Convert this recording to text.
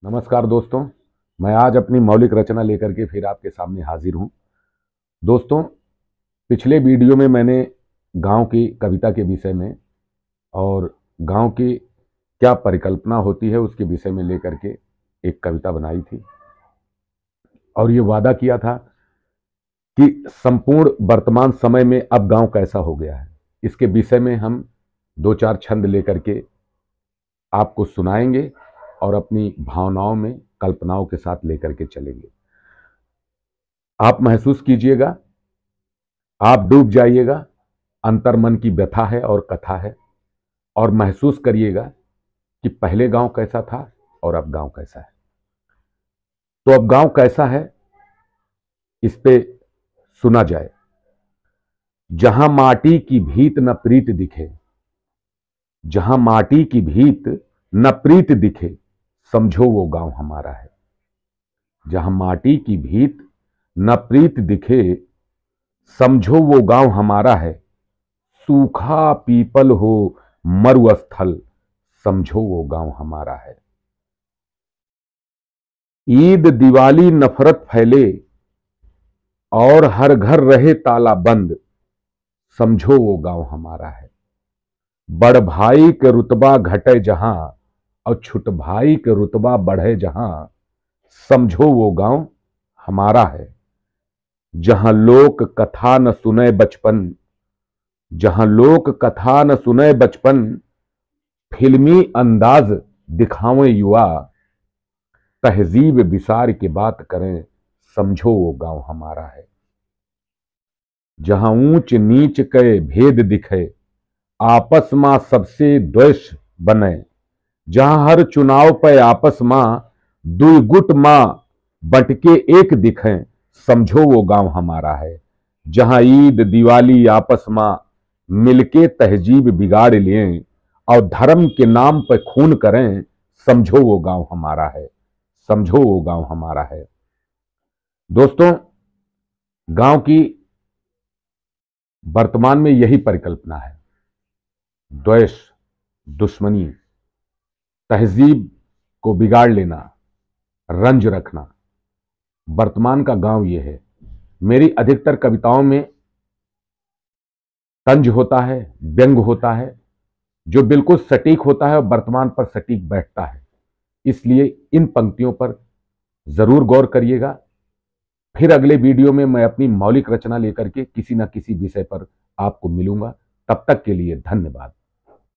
नमस्कार दोस्तों, मैं आज अपनी मौलिक रचना लेकर के फिर आपके सामने हाजिर हूं। दोस्तों, पिछले वीडियो में मैंने गांव की कविता के विषय में और गांव की क्या परिकल्पना होती है उसके विषय में लेकर के एक कविता बनाई थी और ये वादा किया था कि संपूर्ण वर्तमान समय में अब गांव कैसा हो गया है, इसके विषय में हम दो चार छंद लेकर के आपको सुनाएंगे और अपनी भावनाओं में कल्पनाओं के साथ लेकर के चलेंगे। आप महसूस कीजिएगा, आप डूब जाइएगा, अंतर्मन की व्यथा है और कथा है, और महसूस करिएगा कि पहले गांव कैसा था और अब गांव कैसा है। तो अब गांव कैसा है इस पे सुना जाए। जहां माटी की भीत न प्रीत दिखे, जहां माटी की भीत न प्रीत दिखे, समझो वो गांव हमारा है। जहां माटी की भीत न प्रीत दिखे, समझो वो गांव हमारा है। सूखा पीपल हो मरुस्थल, समझो वो गांव हमारा है। ईद दिवाली नफरत फैले और हर घर रहे ताला बंद, समझो वो गांव हमारा है। बड़ भाई के रुतबा घटे जहां और छुट भाई के रुतबा बढ़े जहां, समझो वो गांव हमारा है। जहां लोक कथा न सुने बचपन, जहां लोक कथा न सुने बचपन, फिल्मी अंदाज दिखावें युवा, तहजीब विसार की बात करें, समझो वो गांव हमारा है। जहां ऊंच नीच के भेद दिखे, आपस मां सबसे द्वेष बने, जहां हर चुनाव पे आपस मां दुई गुट मां बटके एक दिखें, समझो वो गांव हमारा है। जहां ईद दिवाली आपस मां मिलके तहजीब बिगाड़ लें और धर्म के नाम पर खून करें, समझो वो गांव हमारा है। समझो वो गांव हमारा है। दोस्तों, गांव की वर्तमान में यही परिकल्पना है। द्वेष, दुश्मनी, तहजीब को बिगाड़ लेना, रंज रखना, वर्तमान का गांव ये है। मेरी अधिकतर कविताओं में तंज होता है, व्यंग होता है, जो बिल्कुल सटीक होता है और वर्तमान पर सटीक बैठता है। इसलिए इन पंक्तियों पर जरूर गौर करिएगा। फिर अगले वीडियो में मैं अपनी मौलिक रचना लेकर के किसी न किसी विषय पर आपको मिलूंगा। तब तक के लिए धन्यवाद।